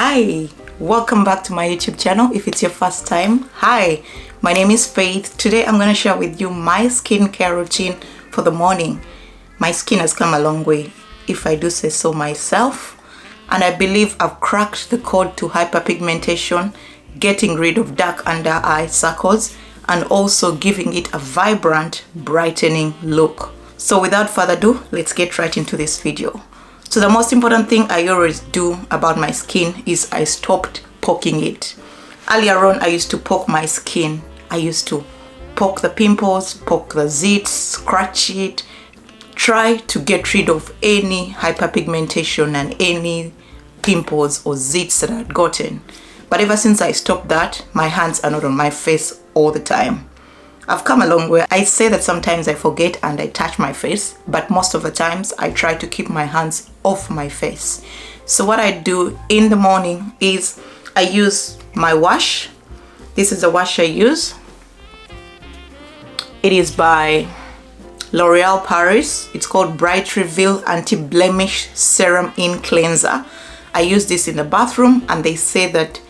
Hi, welcome back to my YouTube channel. If it's your first time, hi, my name is Faith. Today I'm going to share with you my skincare routine for the morning. My skin has come a long way, if I do say so myself, and I believe I've cracked the code to hyperpigmentation, getting rid of dark under eye circles, and also giving it a vibrant, brightening look. So without further ado, let's get right into this video. So the most important thing I always do about my skin is I stopped poking it. Earlier on, I used to poke my skin. I used to poke the pimples, poke the zits, scratch it, try to get rid of any hyperpigmentation and any pimples or zits that I had gotten. But ever since I stopped that, my hands are not on my face all the time. I've come a long way. I say that sometimes I forget and I touch my face, but most of the times I try to keep my hands off my face. So what I do in the morning is I use my wash. This is the wash I use. It is by L'Oreal Paris. It's called Bright Reveal Anti-Blemish Serum In Cleanser. I use this in the bathroom and they say that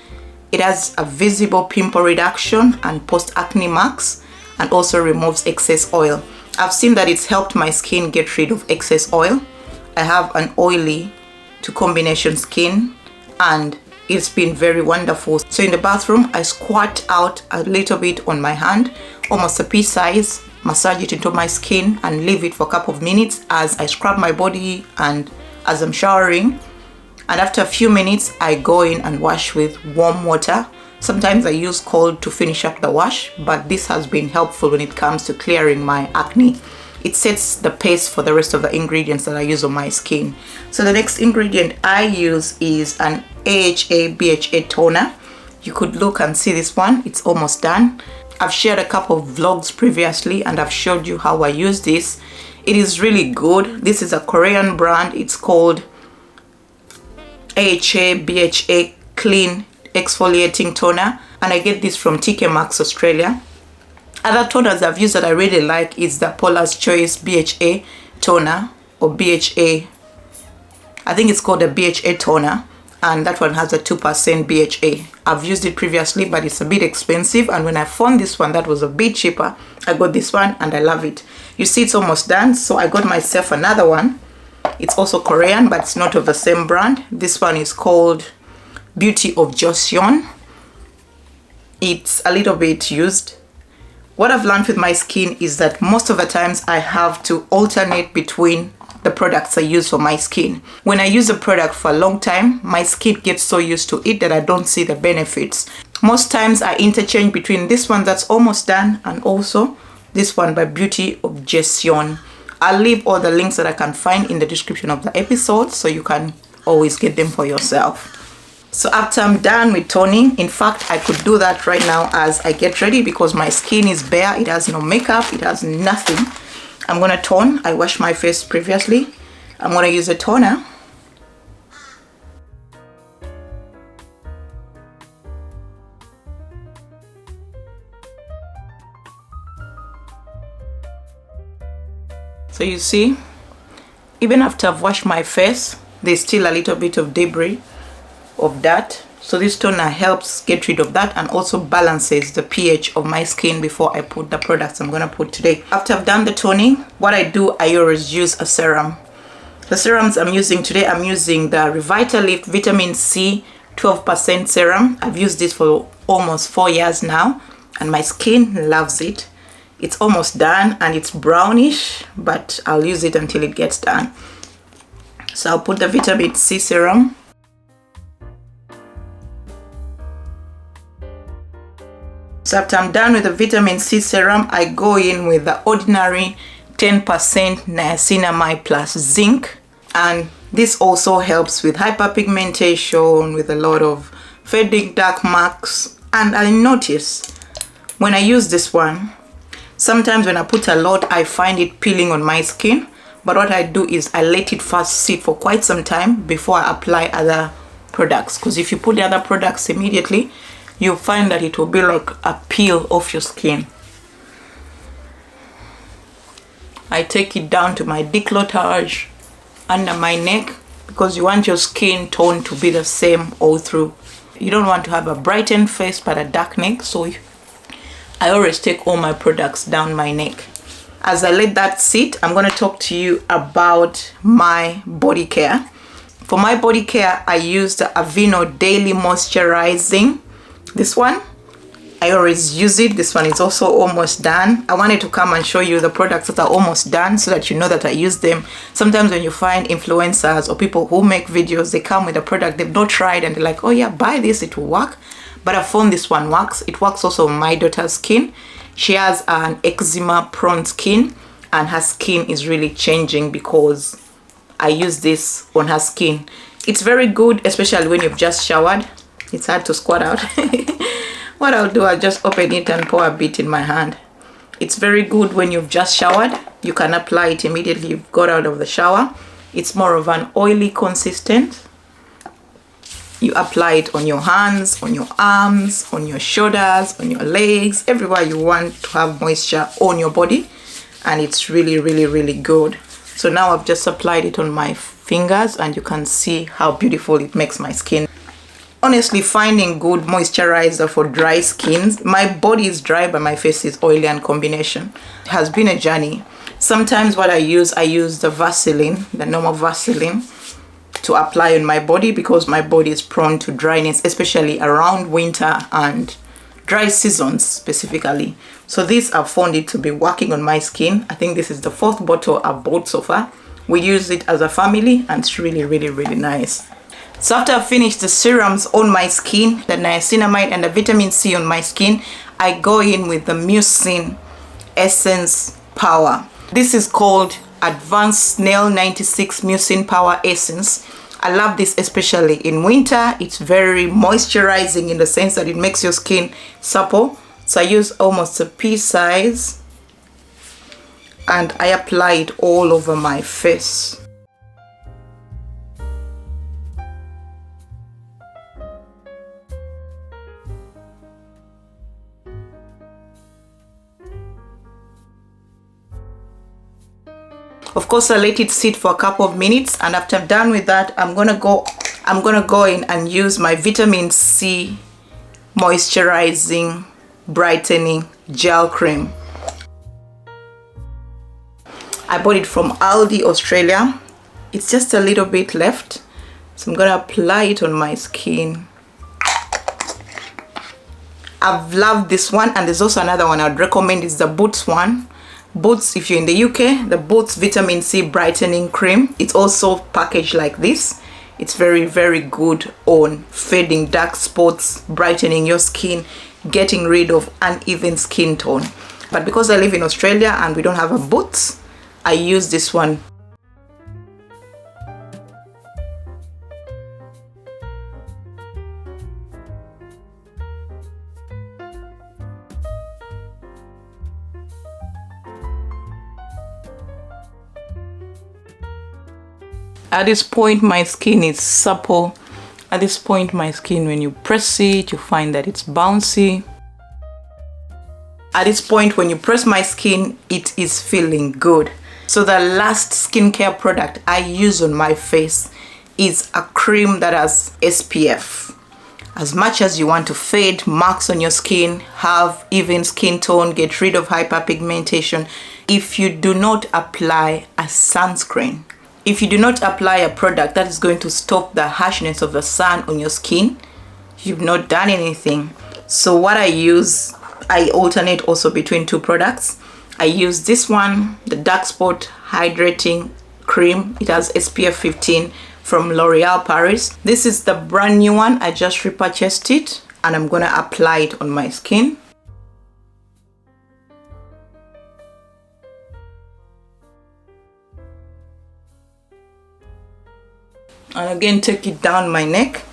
it has a visible pimple reduction and post-acne marks, and also removes excess oil. I've seen that it's helped my skin get rid of excess oil. I have an oily to combination skin and it's been very wonderful. So in the bathroom, I squirt out a little bit on my hand, almost a pea size, massage it into my skin and leave it for a couple of minutes as I scrub my body and as I'm showering. And after a few minutes, I go in and wash with warm water. Sometimes I use cold to finish up the wash, but this has been helpful when it comes to clearing my acne. It sets the pace for the rest of the ingredients that I use on my skin. So the next ingredient I use is an AHA BHA toner. You could look and see this one. It's almost done. I've shared a couple of vlogs previously and I've showed you how I use this. It is really good. This is a Korean brand. It's called AHA BHA Clean Exfoliating Toner, and I get this from TK Maxx Australia. Other toners I've used that I really like is the Paula's Choice BHA toner, or BHA, I think it's called a BHA toner, and that one has a 2% BHA. I've used it previously, but it's a bit expensive, and when I found this one that was a bit cheaper, I got this one and I love it. You see, it's almost done, so I got myself another one. It's also Korean, but it's not of the same brand. This one is called Beauty of Joseon. It's a little bit used. What I've learned with my skin is that most of the times I have to alternate between the products I use for my skin. When I use a product for a long time, my skin gets so used to it that I don't see the benefits. Most times I interchange between this one that's almost done and also this one by Beauty of Joseon. I'll leave all the links that I can find in the description of the episode so you can always get them for yourself. So after I'm done with toning, in fact, I could do that right now as I get ready because my skin is bare. It has no makeup. It has nothing. I'm going to tone. I washed my face previously. I'm going to use a toner. So you see, even after I've washed my face, there's still a little bit of debris of that. So this toner helps get rid of that and also balances the pH of my skin before I put the products I'm going to put today. After I've done the toning, what I do, I always use a serum. The serums I'm using today, I'm using the Revitalift Vitamin C 12% serum. I've used this for almost 4 years now and my skin loves it. It's almost done and it's brownish, but I'll use it until it gets done. So I'll put the Vitamin C serum. So after I'm done with the Vitamin C serum, I go in with the ordinary 10% niacinamide plus zinc. And this also helps with hyperpigmentation, with a lot of fading dark marks. And I notice when I use this one, sometimes when I put a lot, I find it peeling on my skin. But what I do is I let it first sit for quite some time before I apply other products. Because if you put the other products immediately, you'll find that it will be like a peel off your skin. I take it down to my décolletage under my neck because you want your skin tone to be the same all through. You don't want to have a brightened face but a dark neck, so I always take all my products down my neck. As I let that sit, I'm going to talk to you about my body care. For my body care, I use the Aveeno Daily Moisturizing. This one, I always use it. This one is also almost done. I wanted to come and show you the products that are almost done so that you know that I use them. Sometimes when you find influencers or people who make videos, they come with a product they've not tried and they're like, oh yeah, buy this, it will work. But I found this one works. It works also on my daughter's skin. She has an eczema prone skin and her skin is really changing because I use this on her skin. It's very good, especially when you've just showered. It's hard to squat out. What I'll do, I'll just open it and pour a bit in my hand. It's very good when you've just showered. You can apply it immediately you've got out of the shower. It's more of an oily consistent. You apply it on your hands, on your arms, on your shoulders, on your legs, everywhere you want to have moisture on your body. And it's really, really, really good. So now I've just applied it on my fingers and you can see how beautiful it makes my skin. Honestly, finding good moisturizer for dry skins. My body is dry but my face is oily, and combination has been a journey. Sometimes what I use the Vaseline, the normal Vaseline, to apply on my body because my body is prone to dryness, especially around winter and dry seasons specifically. So this, I've found it to be working on my skin. I think this is the 4th bottle I've bought so far. We use it as a family and it's really, really, really nice. So after I finish the serums on my skin, the niacinamide and the vitamin C on my skin, I go in with the Mucin Essence Power. This is called Advanced Snail 96 Mucin Power Essence. I love this especially in winter. It's very moisturizing in the sense that it makes your skin supple. So I use almost a pea size and I apply it all over my face. Of course, I let it sit for a couple of minutes, and after I'm done with that, I'm gonna go in and use my vitamin C moisturizing brightening gel cream. I bought it from Aldi, Australia. It's just a little bit left, so I'm gonna apply it on my skin. I've loved this one, and there's also another one I'd recommend. It's the Boots one. Boots, if you're in the UK, the Boots Vitamin C Brightening Cream. It's also packaged like this. It's very, very good on fading dark spots, brightening your skin, getting rid of uneven skin tone. But because I live in Australia and we don't have a Boots, I use this one. At this point, my skin is supple. At this point, my skin, when you press it, you find that it's bouncy. At this point, when you press my skin, it is feeling good. So the last skincare product I use on my face is a cream that has SPF. As much as you want to fade marks on your skin, have even skin tone, get rid of hyperpigmentation, if you do not apply a sunscreen, if you do not apply a product that is going to stop the harshness of the sun on your skin, you've not done anything. So what I use, I alternate also between 2 products. I use this one, the Dark Spot Hydrating Cream. It has SPF 15 from L'Oreal Paris. This is the brand new one. I just repurchased it and I'm gonna apply it on my skin. And again, take it down my neck.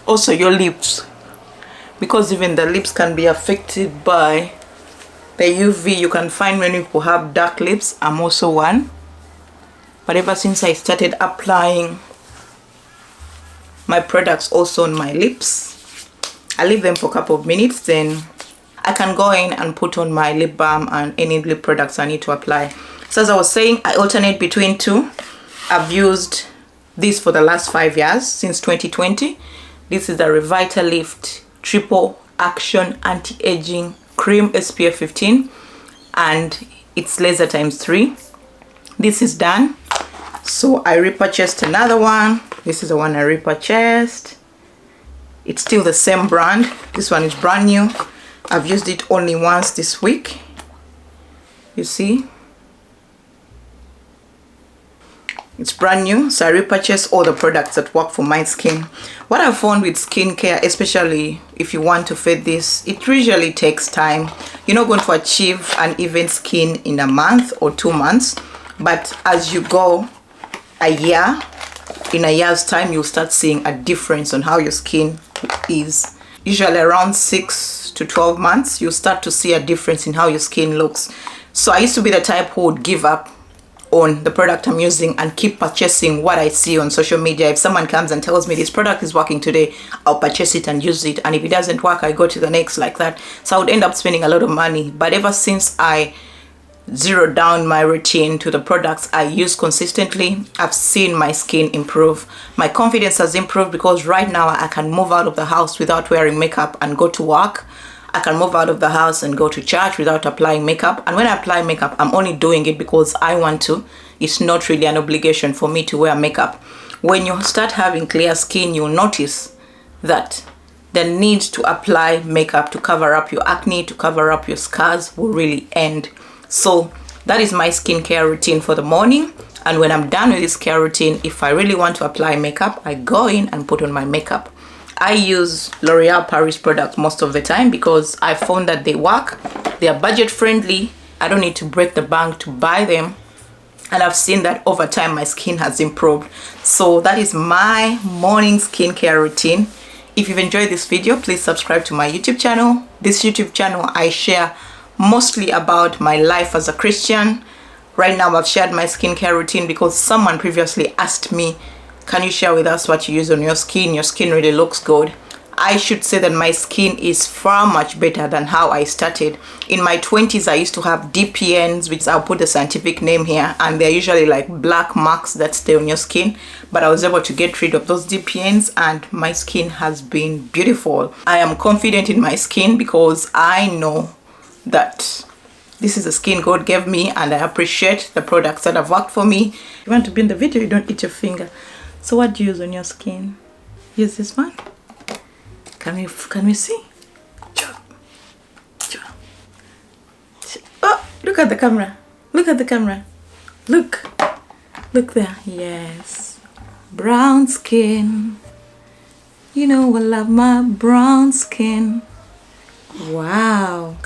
Also your lips, because even the lips can be affected by the UV. You can find many people have dark lips. I'm also one. But ever since I started applying my products also on my lips, I leave them for a couple of minutes, then I can go in and put on my lip balm and any lip products I need to apply. So as I was saying, I alternate between two. I've used this for the last 5 years, since 2020. This is the Revitalift Triple Action Anti-Aging Cream SPF 15, and it's laser times 3. This is done, so I repurchased another one. This is the one I repurchased. It's still the same brand. This one is brand new. I've used it only once this week. You see, it's brand new, so I repurchase all the products that work for my skin. What I've found with skincare, especially if you want to fade this, it usually takes time. You're not going to achieve an even skin in a month or 2 months, but as you go a year, in a year's time, you'll start seeing a difference on how your skin is. Usually around 6 to 12 months, you'll start to see a difference in how your skin looks. So I used to be the type who would give up on the product I'm using and keep purchasing what I see on social media. If someone comes and tells me this product is working today, I'll purchase it and use it, and if it doesn't work, I go to the next, like that. So I would end up spending a lot of money. But ever since I zeroed down my routine to the products I use consistently, I've seen my skin improve. My confidence has improved because right now I can move out of the house without wearing makeup and go to work. I can move out of the house and go to church without applying makeup. And when I apply makeup, I'm only doing it because I want to. It's not really an obligation for me to wear makeup. When you start having clear skin, you'll notice that the need to apply makeup to cover up your acne, to cover up your scars, will really end. So that is my skincare routine for the morning. And when I'm done with this care routine, if I really want to apply makeup, I go in and put on my makeup. I use L'Oreal Paris products most of the time because I found that they work. They are budget friendly. I don't need to break the bank to buy them. And I've seen that over time my skin has improved. So that is my morning skincare routine. If you've enjoyed this video, please subscribe to my YouTube channel. This YouTube channel, I share mostly about my life as a Christian. Right now I've shared my skincare routine because someone previously asked me, can you share with us what you use on your skin? Your skin really looks good. I should say that my skin is far much better than how I started. In my 20s, I used to have DPNs, which I'll put the scientific name here, and they're usually like black marks that stay on your skin. But I was able to get rid of those DPNs and my skin has been beautiful. I am confident in my skin because I know that this is the skin God gave me, and I appreciate the products that have worked for me. You want to be in the video, you don't eat your finger. So what do you use on your skin? Use this one. Can we see? Oh, look at the camera. Look at the camera. Look there. Yes. Brown skin. You know I love my brown skin. Wow.